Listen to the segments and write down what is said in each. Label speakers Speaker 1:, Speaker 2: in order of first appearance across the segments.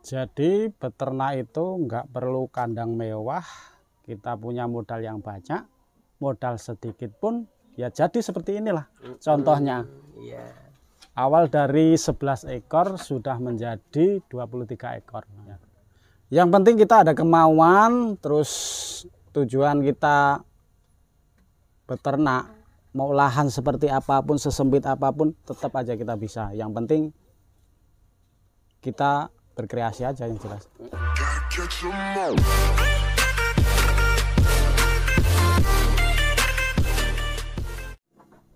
Speaker 1: Jadi beternak itu nggak perlu kandang mewah, kita punya modal yang banyak, modal sedikit pun ya jadi seperti inilah contohnya.
Speaker 2: Iya.
Speaker 1: Awal dari 11 ekor sudah menjadi 23 ekor. Yang penting kita ada kemauan, terus tujuan kita beternak, mau lahan seperti apapun, sesempit apapun, tetap aja kita bisa. Yang penting kita berkreasi aja yang jelas.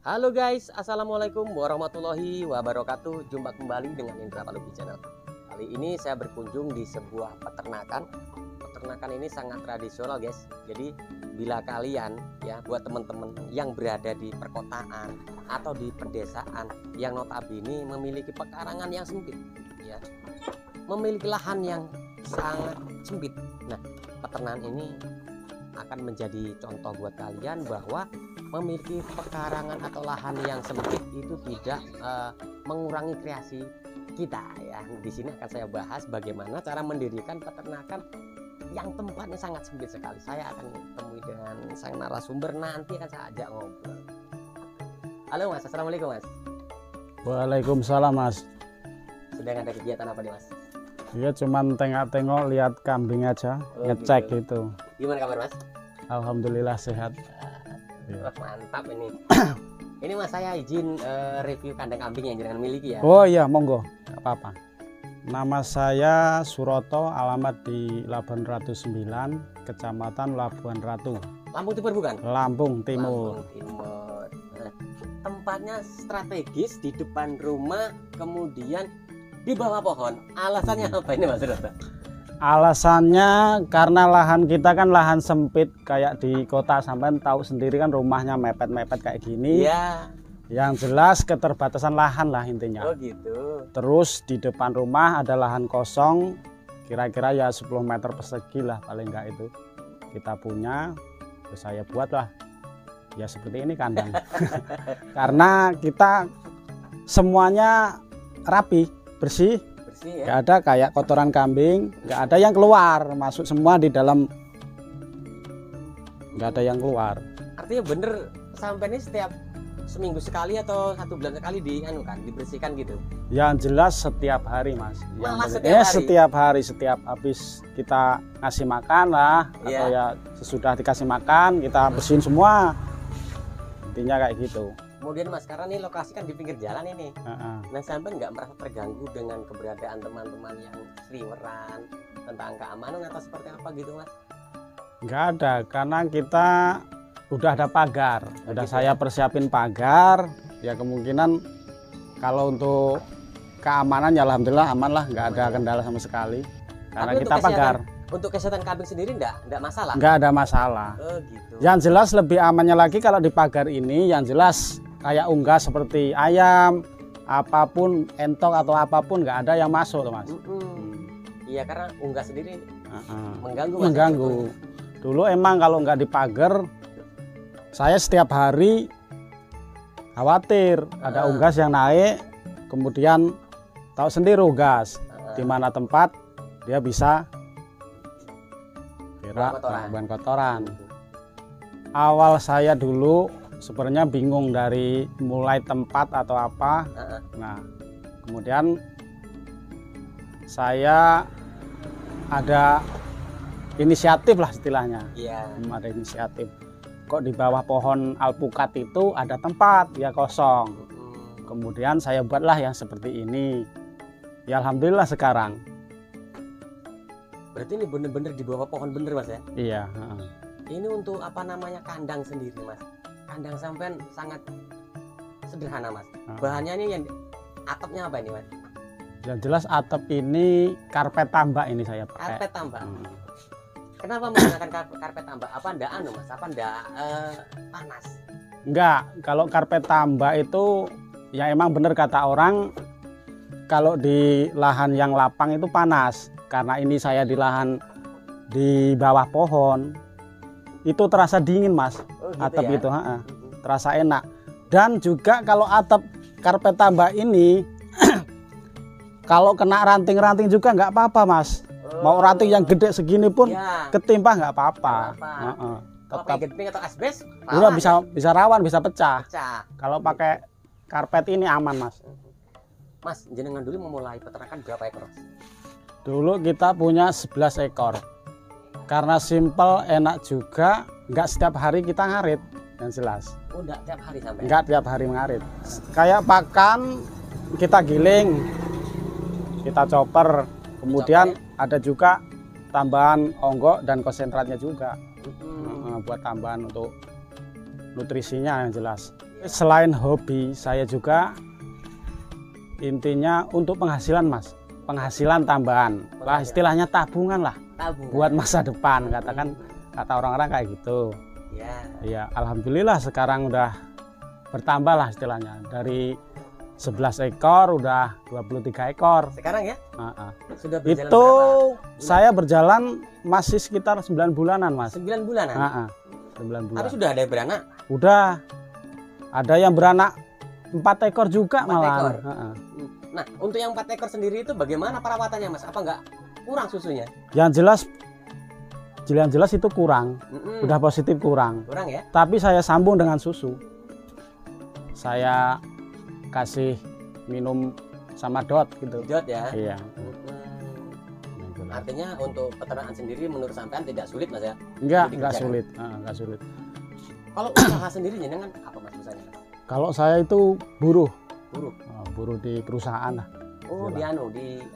Speaker 2: Halo guys, assalamualaikum warahmatullahi wabarakatuh. Jumpa kembali dengan Indra Palupi Channel. Kali ini saya berkunjung di sebuah peternakan. Peternakan ini sangat tradisional guys. Jadi bila kalian ya, buat teman-teman yang berada di perkotaan atau di pedesaan yang notabene memiliki pekarangan yang sempit ya, memiliki lahan yang sangat sempit. Nah, peternakan ini akan menjadi contoh buat kalian bahwa memiliki pekarangan atau lahan yang sempit itu tidak mengurangi kreasi kita ya. Di sini akan saya bahas bagaimana cara mendirikan peternakan yang tempatnya sangat sempit sekali. Saya akan temui dengan sang narasumber, nanti akan saya ajak ngobrol. Halo Mas, assalamualaikum Mas.
Speaker 1: Waalaikumsalam Mas.
Speaker 2: Sedang ada kegiatan apa nih Mas?
Speaker 1: Iya, cuman tengok-tengok lihat kambing aja, ngecek gitu.
Speaker 2: Gimana kabar Mas?
Speaker 1: Alhamdulillah sehat.
Speaker 2: Wah, mantap ini. Ini Mas, saya izin review kandang kambing yang jenengan miliki ya.
Speaker 1: Oh iya, monggo, nggak apa-apa. Nama saya Suroto, alamat di Labuan Ratu 9, Kecamatan Labuan Ratu.
Speaker 2: Lampung Timur bukan?
Speaker 1: Lampung Timur.
Speaker 2: Lampung Timur. Nah, tempatnya strategis di depan rumah, kemudian di bawah pohon. Alasannya apa ini Mas Suroto?
Speaker 1: Alasannya karena lahan kita kan lahan sempit, kayak di kota, sampai tahu sendiri kan rumahnya mepet-mepet kayak gini.
Speaker 2: Iya.
Speaker 1: Yang jelas keterbatasan lahan lah intinya.
Speaker 2: Oh gitu.
Speaker 1: Terus di depan rumah ada lahan kosong, kira-kira ya 10 meter persegi lah paling enggak itu kita punya. Terus saya buat lah ya seperti ini kandang. Karena kita semuanya rapi, bersih.
Speaker 2: Bersih ya.
Speaker 1: Nggak ada kayak kotoran kambing, nggak ada yang keluar, masuk semua di dalam, nggak ada yang keluar.
Speaker 2: Artinya bener sampai ini setiap seminggu sekali atau 1 bulan sekali dibersihkan gitu?
Speaker 1: Yang jelas setiap hari Mas.
Speaker 2: Malah
Speaker 1: Setiap hari, setiap habis kita ngasih makan lah, atau ya sesudah dikasih makan kita bersihin semua. Intinya kayak gitu.
Speaker 2: Kemudian Mas, karena ini lokasi kan di pinggir jalan ini. Nah, sampai nggak merasa terganggu dengan keberadaan teman-teman yang seliweran tentang keamanan atau seperti apa gitu Mas?
Speaker 1: Nggak ada, karena kita udah ada pagar. Udah
Speaker 2: gitu
Speaker 1: saya persiapin pagar. Ya kemungkinan kalau untuk keamanan ya alhamdulillah aman lah, nggak ada kendala sama sekali. Karena
Speaker 2: tapi
Speaker 1: kita pagar.
Speaker 2: Untuk kesehatan kambing sendiri nggak masalah?
Speaker 1: Nggak ada masalah.
Speaker 2: Oh gitu.
Speaker 1: Yang jelas lebih amannya lagi kalau di pagar ini, yang jelas kayak unggas seperti ayam, apapun, entok atau apapun nggak ada yang masuk tuh Mas.
Speaker 2: Iya, karena unggas sendiri mengganggu.
Speaker 1: Mengganggu. Dulu emang kalau nggak dipagar, saya setiap hari khawatir ada unggas yang naik, kemudian tahu sendiri unggas di mana tempat dia bisa buang kotoran. Awal saya dulu sebenarnya bingung dari mulai tempat atau apa. Nah, kemudian saya ada inisiatif lah istilahnya. Ada inisiatif. Kok di bawah pohon alpukat itu ada tempat ya kosong. Kemudian saya buatlah yang seperti ini. Ya alhamdulillah sekarang.
Speaker 2: Berarti ini bener-bener di bawah pohon bener Mas ya?
Speaker 1: Iya.
Speaker 2: Ini untuk apa namanya kandang sendiri Mas? Kandang sampean sangat sederhana Mas. Bahannya ini yang atapnya apa ini Mas?
Speaker 1: Yang jelas atap ini karpet tambak ini saya pakai.
Speaker 2: Karpet tambak. Kenapa menggunakan karpet tambak? Apa ndak Mas? Apa ndak panas?
Speaker 1: Enggak, kalau karpet tambak itu ya emang bener kata orang, kalau di lahan yang lapang itu panas. Karena ini saya di lahan di bawah pohon, itu terasa dingin Mas.
Speaker 2: Gitu
Speaker 1: atap
Speaker 2: ya?
Speaker 1: itu terasa enak. Dan juga kalau atap karpet tambak ini Kalau kena ranting-ranting juga nggak apa-apa, Mas. Mau ranting yang gede segini pun
Speaker 2: ya,
Speaker 1: ketimpa nggak apa-apa.
Speaker 2: kalau
Speaker 1: Tetap
Speaker 2: pakai gepeng atau asbes
Speaker 1: udah bisa rawan, bisa pecah.
Speaker 2: pecah.
Speaker 1: Kalau pakai karpet ini aman, Mas.
Speaker 2: Mas, jenengan dulu memulai peternakan berapa ekor, Mas?
Speaker 1: Dulu kita punya 11 ekor. Karena simple, enak juga, nggak setiap hari kita ngarit, yang jelas.
Speaker 2: Oh, enggak tiap hari sampai?
Speaker 1: Nggak tiap hari mengarit. Kayak pakan, kita giling, kita chopper, kemudian ada juga tambahan onggok dan konsentratnya juga. Buat tambahan untuk nutrisinya yang jelas. Selain hobi, saya juga intinya untuk penghasilan, Mas. Penghasilan tambahan, lah istilahnya tabungan lah, buat masa depan, kata orang-orang kayak gitu. Ya, alhamdulillah sekarang udah bertambah lah istilahnya, dari 11 ekor udah 23 ekor
Speaker 2: sekarang ya. Sudah berjalan
Speaker 1: itu
Speaker 2: berapa?
Speaker 1: Saya berjalan masih sekitar 9 bulanan, Mas.
Speaker 2: 9 bulanan.
Speaker 1: 9 bulan.
Speaker 2: Tapi sudah ada yang beranak?
Speaker 1: Udah ada yang beranak 4 ekor juga
Speaker 2: 4
Speaker 1: malah.
Speaker 2: ekor. Nah, untuk yang 4 ekor sendiri itu bagaimana perawatannya, Mas? Apa nggak kurang susunya?
Speaker 1: Yang jelas itu kurang. Udah positif kurang.
Speaker 2: Kurang ya?
Speaker 1: Tapi saya sambung dengan susu. Saya kasih minum sama dot gitu.
Speaker 2: Dot ya?
Speaker 1: Iya.
Speaker 2: Artinya untuk peternakan sendiri menurut sampean tidak sulit, Mas ya?
Speaker 1: Enggak sulit. Enggak sulit.
Speaker 2: Kalau usaha sendiri jenengan apa, Mas, usahanya?
Speaker 1: Kalau saya itu buruh.
Speaker 2: Buruh
Speaker 1: Di perusahaan lah.
Speaker 2: Oh, di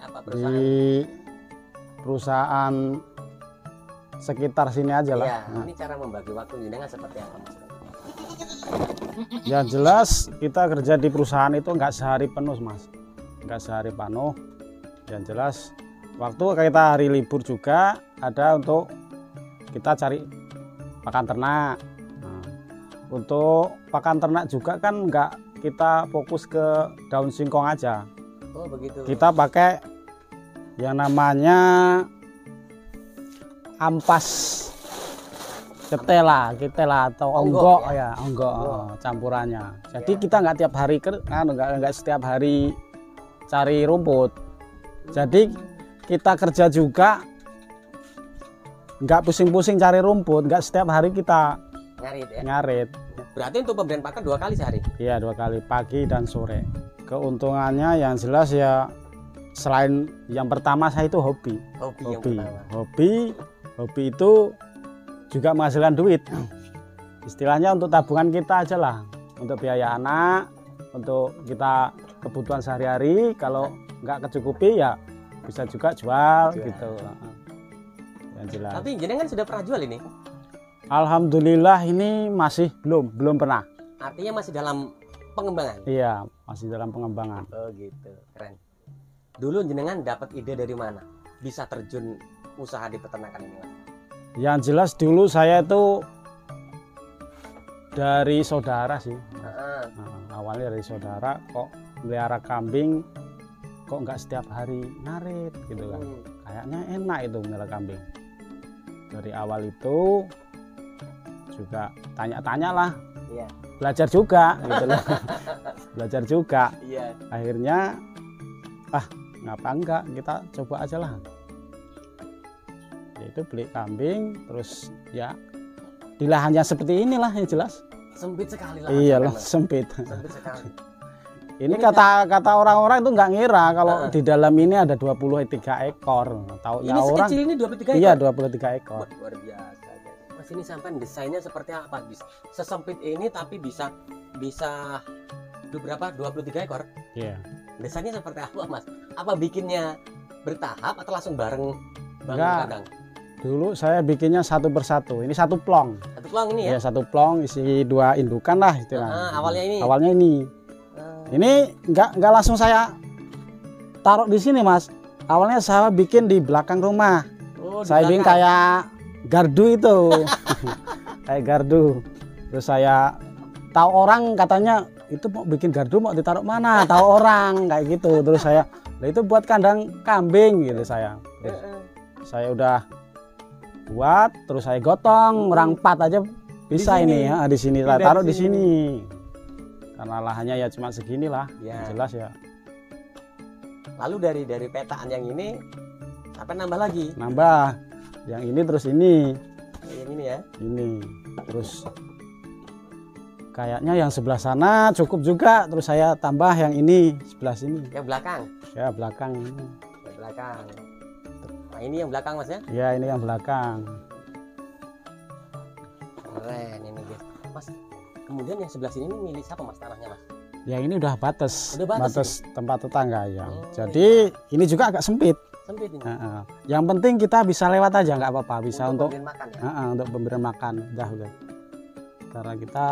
Speaker 2: apa perusahaan?
Speaker 1: Di perusahaan sekitar sini aja lah.
Speaker 2: Ya, ini cara membagi waktu jenengan seperti apa, Mas?
Speaker 1: Yang jelas kita kerja di perusahaan itu nggak sehari penuh, Mas. Nggak sehari penuh. Yang jelas waktu kita hari libur juga ada untuk kita cari pakan ternak. Untuk pakan ternak juga kan nggak kita fokus ke daun singkong aja.
Speaker 2: Oh, begitu.
Speaker 1: Kita pakai yang namanya ampas ketela atau onggok ya, onggok campurannya. Jadi kita nggak tiap hari nggak setiap hari cari rumput. Jadi kita kerja juga nggak pusing-pusing cari rumput, nggak setiap hari kita ngarit.
Speaker 2: Berarti untuk pemberian pakan 2 kali sehari? Iya,
Speaker 1: 2 kali, pagi dan sore. Keuntungannya yang jelas ya, selain yang pertama saya itu hobi. Hobi itu juga menghasilkan duit. Istilahnya untuk tabungan kita aja lah, untuk biaya anak, untuk kita kebutuhan sehari-hari. Kalau nggak kecukupi ya bisa juga jual. Gitu. Yang jelas.
Speaker 2: Tapi jenengan sudah pernah jual ini?
Speaker 1: Alhamdulillah ini masih belum pernah.
Speaker 2: Artinya masih dalam pengembangan?
Speaker 1: Iya, masih dalam pengembangan.
Speaker 2: Oh gitu, keren. Dulu jenengan dapat ide dari mana bisa terjun usaha di peternakan ini, Mas?
Speaker 1: Yang jelas dulu saya itu dari saudara sih. Awalnya dari saudara, kok melihara kambing kok nggak setiap hari ngarit gitu kan. Kayaknya enak itu melihara kambing. Dari awal itu juga tanya-tanya lah, belajar juga gitu loh. Belajar juga. Akhirnya ngapa enggak kita coba aja lah. Yaitu beli kambing, terus ya di lahannya seperti inilah yang jelas.
Speaker 2: Sempit sekali lah.
Speaker 1: Iyalah, sempit.
Speaker 2: Sempit sekali.
Speaker 1: Ini kata orang-orang itu nggak ngira kalau di dalam ini ada 23 ekor. Taunya
Speaker 2: ini
Speaker 1: orang.
Speaker 2: Sekecil ini 23 ekor?
Speaker 1: Iya, 23 ekor.
Speaker 2: Luar biasa. Mas, ini sampai desainnya seperti apa? Sesempit ini tapi bisa berapa? 23 ekor?
Speaker 1: Iya.
Speaker 2: Desainnya seperti apa, Mas? Apa bikinnya bertahap atau langsung bareng kandang?
Speaker 1: Dulu saya bikinnya satu persatu. Ini satu plong.
Speaker 2: Satu plong ini ya?
Speaker 1: Iya, satu plong isi 2 indukan lah istilahnya. Awalnya ini. Ini nggak langsung saya taruh di sini, Mas. Awalnya saya bikin di belakang rumah. Saya bikin kayak gardu itu. Kayak gardu. Terus saya tahu orang katanya itu mau bikin gardu mau ditaruh mana? Tahu orang kayak gitu. Terus saya, itu buat kandang kambing gitu saya. Terus saya udah buat, terus saya gotong, orang 4 aja bisa ini ya, di sini lah, taruh di sini. Karena lahannya ya cuma segini lah, jelas ya.
Speaker 2: Lalu dari petaan yang ini sampai nambah lagi.
Speaker 1: Nambah. Yang ini terus ini.
Speaker 2: Yang ini ya.
Speaker 1: Ini. Terus kayaknya yang sebelah sana cukup juga, terus saya tambah yang ini sebelah sini.
Speaker 2: Yang belakang.
Speaker 1: Ya, belakang ini.
Speaker 2: Yang belakang. Nah, ini yang belakang Mas ya?
Speaker 1: Ya, ini yang belakang.
Speaker 2: Keren ini guys. Mas, kemudian yang sebelah sini ini milih siapa Mas tanahnya Mas?
Speaker 1: Ya, ini udah batas.
Speaker 2: Udah batas
Speaker 1: batas tempat tetangga ya.
Speaker 2: Oh,
Speaker 1: jadi ini juga agak sempit.
Speaker 2: Sempit ini.
Speaker 1: Yang penting kita bisa lewat aja, nggak apa-apa. Bisa untuk
Speaker 2: pemberian makan ya?
Speaker 1: untuk pemberian makan. Udah. Karena kita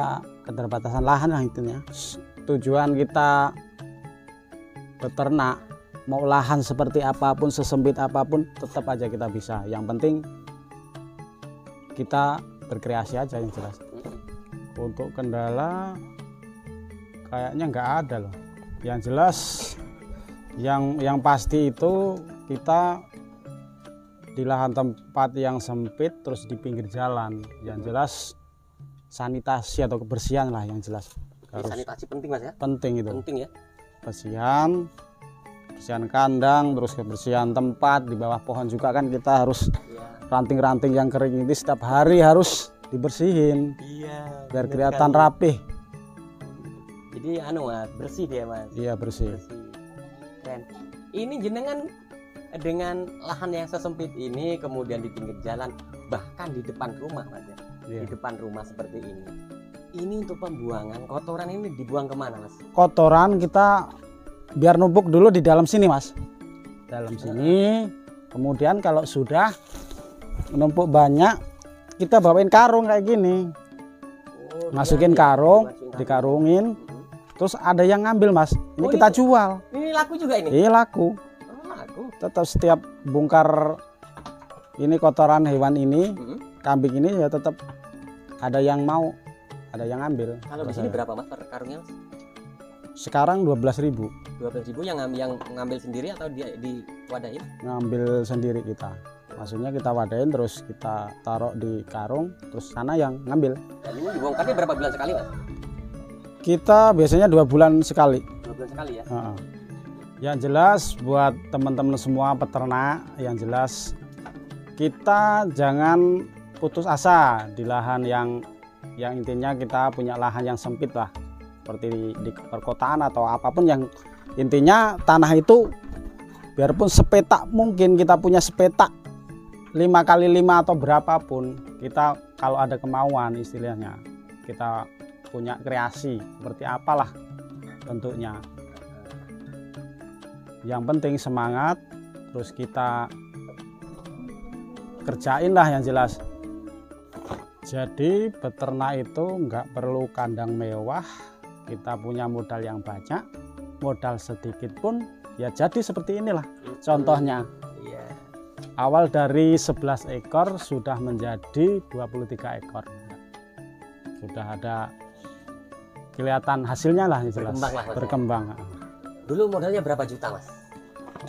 Speaker 1: keterbatasan lahan lah intinya. Tujuan kita beternak, mau lahan seperti apapun, sesempit apapun, tetap aja kita bisa. Yang penting kita berkreasi aja yang jelas. Untuk kendala kayaknya nggak ada loh. Yang jelas yang pasti itu kita di lahan tempat yang sempit, terus di pinggir jalan. Yang jelas sanitasi atau kebersihan lah yang jelas. Harus
Speaker 2: sanitasi penting Mas ya?
Speaker 1: Penting itu.
Speaker 2: Penting ya.
Speaker 1: Kebersihan kandang, terus kebersihan tempat di bawah pohon juga kan kita harus ranting-ranting yang kering ini setiap hari harus dibersihin.
Speaker 2: Iya.
Speaker 1: Biar kelihatan rapih.
Speaker 2: Jadi Mas, bersih dia Mas.
Speaker 1: Iya, bersih.
Speaker 2: Keren. Ini jenengan dengan lahan yang sesempit ini, kemudian di pinggir jalan, bahkan di depan rumah Mas ya.
Speaker 1: Iya.
Speaker 2: Di depan rumah seperti ini. Ini untuk pembuangan kotoran ini dibuang kemana Mas?
Speaker 1: Kotoran kita biar numpuk dulu di dalam sini Mas. Dalam sini. Kemudian kalau sudah menumpuk banyak, kita bawain karung kayak gini. Masukin karung, dikarungin. Terus ada yang ngambil Mas. Ini kita jual.
Speaker 2: Ini laku juga ini?
Speaker 1: Iya, laku.
Speaker 2: Laku.
Speaker 1: Tetap setiap bongkar ini kotoran hewan ini, kambing ini ya tetap ada yang mau, ada yang ngambil.
Speaker 2: Kalau di sini berapa Mas per karungnya Mas?
Speaker 1: Sekarang 12.000.
Speaker 2: 12.000 yang ngambil sendiri atau diwadahin?
Speaker 1: Ngambil sendiri kita. Maksudnya kita wadain terus kita taruh di karung, terus sana yang ngambil.
Speaker 2: Dan ini dibongkarnya berapa bulan sekali Mas?
Speaker 1: Kita biasanya 2 bulan sekali.
Speaker 2: 2 bulan sekali ya?
Speaker 1: Yang jelas buat teman-teman semua peternak, yang jelas kita jangan putus asa di lahan yang intinya kita punya lahan yang sempit lah, seperti di perkotaan atau apapun, yang intinya tanah itu biarpun sepetak, mungkin kita punya sepetak 5x5 atau berapapun, kita kalau ada kemauan istilahnya, kita punya kreasi seperti apalah bentuknya, yang penting semangat, terus kita kerjain lah yang jelas. Jadi beternak itu nggak perlu kandang mewah, kita punya modal yang banyak, modal sedikit pun ya jadi seperti inilah contohnya. Awal dari 11 ekor sudah menjadi 23 ekor, sudah ada kelihatan hasilnya lah yang jelas. Berkembang.
Speaker 2: Dulu modalnya berapa juta Mas?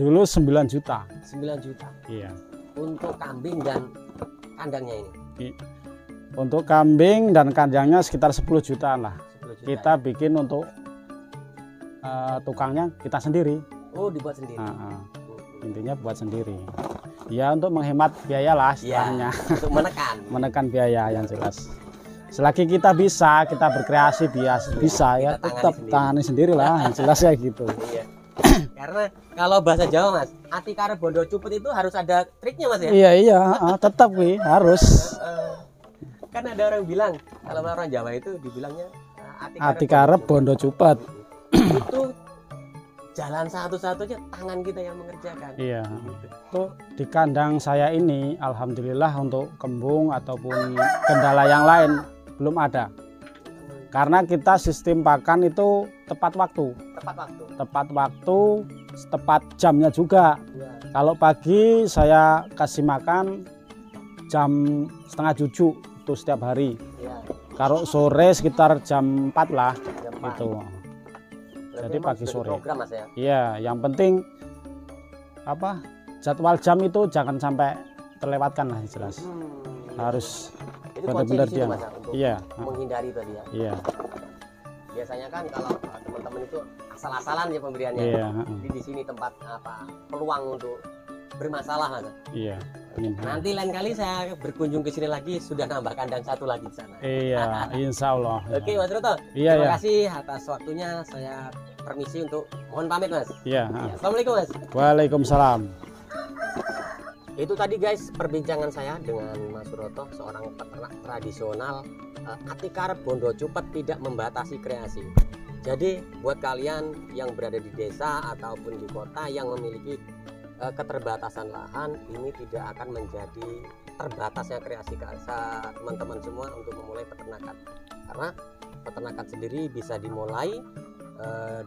Speaker 1: Dulu 9 juta.
Speaker 2: 9 juta?
Speaker 1: Iya.
Speaker 2: Untuk kambing dan kandangnya ini?
Speaker 1: Untuk kambing dan kandangnya sekitar 10 jutaan lah.
Speaker 2: 10 juta,
Speaker 1: kita bikin untuk tukangnya kita sendiri.
Speaker 2: Oh, dibuat sendiri?
Speaker 1: Intinya buat sendiri. Ya untuk menghemat biaya lah istilahnya.
Speaker 2: Ya, untuk
Speaker 1: menekan biaya yang jelas. Selagi kita bisa, kita berkreasi bisa ya tetap tangani sendiri lah yang jelas ya gitu.
Speaker 2: Iya. Karena kalau bahasa Jawa Mas, ati karo bondo cupet itu harus ada triknya Mas ya?
Speaker 1: Iya, tetap harus.
Speaker 2: Kan ada orang bilang, kalau orang Jawa itu dibilangnya
Speaker 1: ati karep bondo cupet.
Speaker 2: Itu jalan satu-satunya tangan kita yang mengerjakan.
Speaker 1: Iya. Tuh di kandang saya ini alhamdulillah untuk kembung ataupun kendala yang lain belum ada. Karena kita sistem pakan itu tepat waktu. Tepat jamnya juga. Ya. Kalau pagi saya kasih makan jam 6:30 itu setiap hari. Ya. Kalau sore sekitar jam 4 lah. Itu. Jadi pagi sore.
Speaker 2: Program, Mas, ya?
Speaker 1: Iya, yang penting jadwal jam itu jangan sampai terlewatkan lah jelas. Harus benar-benar dia.
Speaker 2: Mas, untuk menghindari tadi ya.
Speaker 1: Iya.
Speaker 2: Biasanya kan kalau teman-teman teman-teman itu asal-asalan ya pemberiannya.
Speaker 1: Iya.
Speaker 2: Jadi di sini tempat apa peluang untuk bermasalah Mas.
Speaker 1: Iya.
Speaker 2: Nanti lain kali saya berkunjung ke sini lagi sudah nambah kandang satu lagi di sana.
Speaker 1: Iya, insya Allah.
Speaker 2: Oke Mas Broto,
Speaker 1: Iya,
Speaker 2: terima
Speaker 1: ya.
Speaker 2: kasih atas waktunya. Saya permisi untuk mohon pamit Mas.
Speaker 1: Iya.
Speaker 2: Ya, Assalamualaikum Mas.
Speaker 1: Waalaikumsalam.
Speaker 2: Itu tadi guys perbincangan saya dengan Mas Broto, seorang peternak tradisional. Atikar Bondo Cupet tidak membatasi kreasi. Jadi buat kalian yang berada di desa ataupun di kota yang memiliki keterbatasan lahan, ini tidak akan menjadi terbatasnya kreasi teman-teman semua untuk memulai peternakan. Karena peternakan sendiri bisa dimulai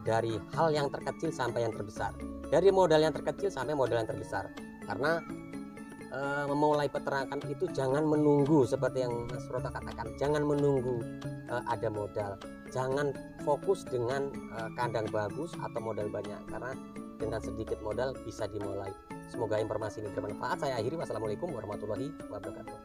Speaker 2: dari hal yang terkecil sampai yang terbesar, dari modal yang terkecil sampai modal yang terbesar. Karena memulai peternakan itu jangan menunggu seperti yang Mas Broto katakan, jangan menunggu ada modal, jangan fokus dengan kandang bagus atau modal banyak, karena dengan sedikit modal bisa dimulai. Semoga informasi ini bermanfaat. Saya akhiri, wassalamualaikum warahmatullahi wabarakatuh.